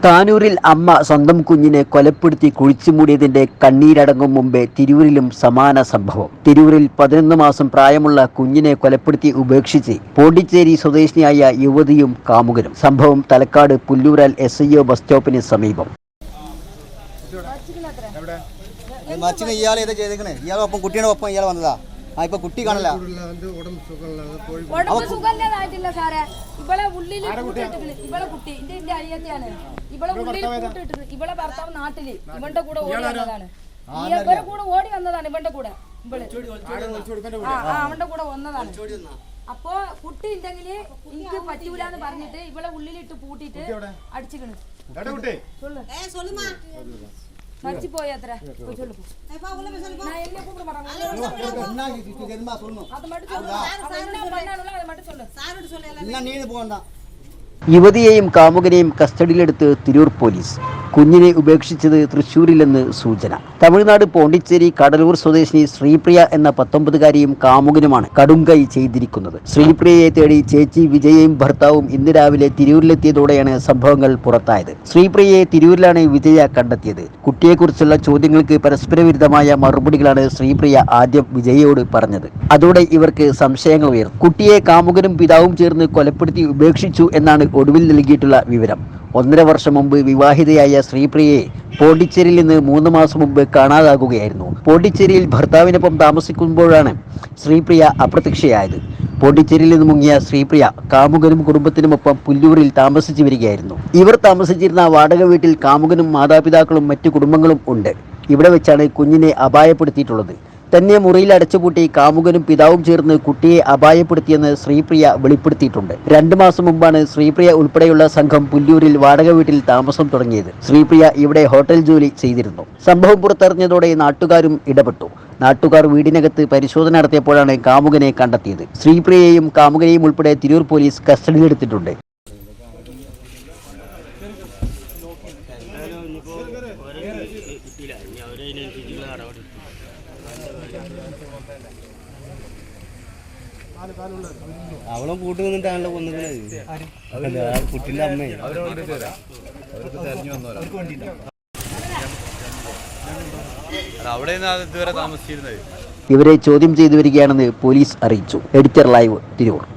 താനൂരിൽ അമ്മ സ്വന്തം കുഞ്ഞിനെ കൊലപ്പെടുത്തി കുഴിച്ചുമൂടിയതിന്റെ കണ്ണീരടങ്ങും മുമ്പേ തിരൂരിലും സമാന സംഭവം. തിരൂരിൽ 11 മാസം പ്രായമുള്ള കുഞ്ഞിനെ കൊലപ്പെടുത്തി ഉപേക്ഷിച്ച് പോണ്ടിച്ചേരി സ്വദേശിനിയായ യുവതിയും കാമുകനും. സംഭവം തലക്കാട് പുല്ലൂരാൽ SIO ബസ് സ്റ്റോപ്പിന് സമീപം. ഇപ്പൊ കുട്ടി കാണല സുഖമില്ലാതായിട്ടില്ല സാറേ. ഇവളെ ഉള്ളിൽ ഇവളെ കുട്ടി എന്റെ അയ്യത്തിയാണ്. ഇവളെ ഉള്ളിൽ കൂട്ടിട്ടിട്ട് ഇവളെ ഭർത്താവ് നാട്ടില് ഇവന്റെ കൂടെ ഓടി വന്നതാണ്. ഇവരെ കൂടെ ഓടി വന്നതാണ്. ഇവന്റെ കൂടെ അവന്റെ കൂടെ വന്നതാണ്. അപ്പൊ കുട്ടി ഉണ്ടെങ്കില് എനിക്ക് പറ്റൂലെന്ന് പറഞ്ഞിട്ട് ഇവളെ ഉള്ളിലിട്ട് പൂട്ടിട്ട് അടിച്ചിക്കണ്. മരിച്ചുപോയത്ര യുവതിയെയും കാമുകനെയും കസ്റ്റഡിയിലെടുത്ത് തിരൂർ പോലീസ്. കുഞ്ഞിനെ ഉപേക്ഷിച്ചത് തൃശ്ശൂരിലെന്ന് സൂചന. തമിഴ്നാട് പോണ്ടിച്ചേരി കടലൂർ സ്വദേശിനി ശ്രീപ്രിയ എന്ന 19-കാരിയും കാമുകനുമാണ് കടുംകൈ ചെയ്തിരിക്കുന്നത്. ശ്രീപ്രിയയെ തേടി ചേച്ചി വിജയയും ഭർത്താവും ഇന്ന് രാവിലെ തിരൂരിലെത്തിയതോടെയാണ് സംഭവങ്ങൾ പുറത്തായത്. ശ്രീപ്രിയയെ തിരൂരിലാണ് വിജയ കണ്ടെത്തിയത്. കുട്ടിയെക്കുറിച്ചുള്ള ചോദ്യങ്ങൾക്ക് പരസ്പരവിരുദ്ധമായ മറുപടികളാണ് ശ്രീപ്രിയ ആദ്യം വിജയയോട് പറഞ്ഞത്. അതോടെ ഇവർക്ക് സംശയങ്ങൾ ഉയർന്നു. കുട്ടിയെ കാമുകനും പിതാവും ചേർന്ന് കൊലപ്പെടുത്തി ഉപേക്ഷിച്ചു എന്നാണ് ഒടുവിൽ നൽകിയിട്ടുള്ള വിവരം. 1.5 വർഷം മുമ്പ് വിവാഹിതയായ ശ്രീപ്രിയയെ പോണ്ടിച്ചേരിയിൽ നിന്ന് 3 മാസം മുമ്പ് കാണാതാകുകയായിരുന്നു. പോണ്ടിച്ചേരിയിൽ ഭർത്താവിനൊപ്പം താമസിക്കുമ്പോഴാണ് ശ്രീപ്രിയ അപ്രത്യക്ഷയായത്. പോണ്ടിച്ചേരിയിൽ നിന്ന് മുങ്ങിയ ശ്രീപ്രിയ കാമുകനും കുടുംബത്തിനുമൊപ്പം പുല്ലൂരിൽ താമസിച്ചു വരികയായിരുന്നു. ഇവർ താമസിച്ചിരുന്ന വാടക വീട്ടിൽ കാമുകനും മാതാപിതാക്കളും മറ്റു കുടുംബങ്ങളും ഉണ്ട്. ഇവിടെ വെച്ചാണ് കുഞ്ഞിനെ അപായപ്പെടുത്തിയിട്ടുള്ളത്. തന്നെ മുറിയിൽ അടച്ചുപൂട്ടി കാമുകനും പിതാവും ചേർന്ന് കുട്ടിയെ അപായപ്പെടുത്തിയെന്ന് ശ്രീപ്രിയ വെളിപ്പെടുത്തിയിട്ടുണ്ട്. 2 മാസം മുമ്പാണ് ശ്രീപ്രിയ ഉൾപ്പെടെയുള്ള സംഘം പുല്ലൂരിൽ വാടക വീട്ടിൽ താമസം തുടങ്ങിയത്. ശ്രീപ്രിയ ഇവിടെ ഹോട്ടൽ ജോലി ചെയ്തിരുന്നു. സംഭവം പുറത്തറിഞ്ഞതോടെ നാട്ടുകാരും ഇടപെട്ടു. നാട്ടുകാർ വീടിനകത്ത് പരിശോധന നടത്തിയപ്പോഴാണ് കാമുകനെ കണ്ടെത്തിയത്. ശ്രീപ്രിയയെയും കാമുകനെയും ഉൾപ്പെടെ തിരൂർ പോലീസ് കസ്റ്റഡിയിലെടുത്തിട്ടുണ്ട്. അവളും കൂട്ടു നിന്നിട്ടാണല്ലോ കൊന്നിട്ട് കുട്ടിന്റെ അമ്മയെ ഇവരെ ചോദ്യം ചെയ്തു വരികയാണെന്ന് പോലീസ് അറിയിച്ചു. Editor live, Tirur.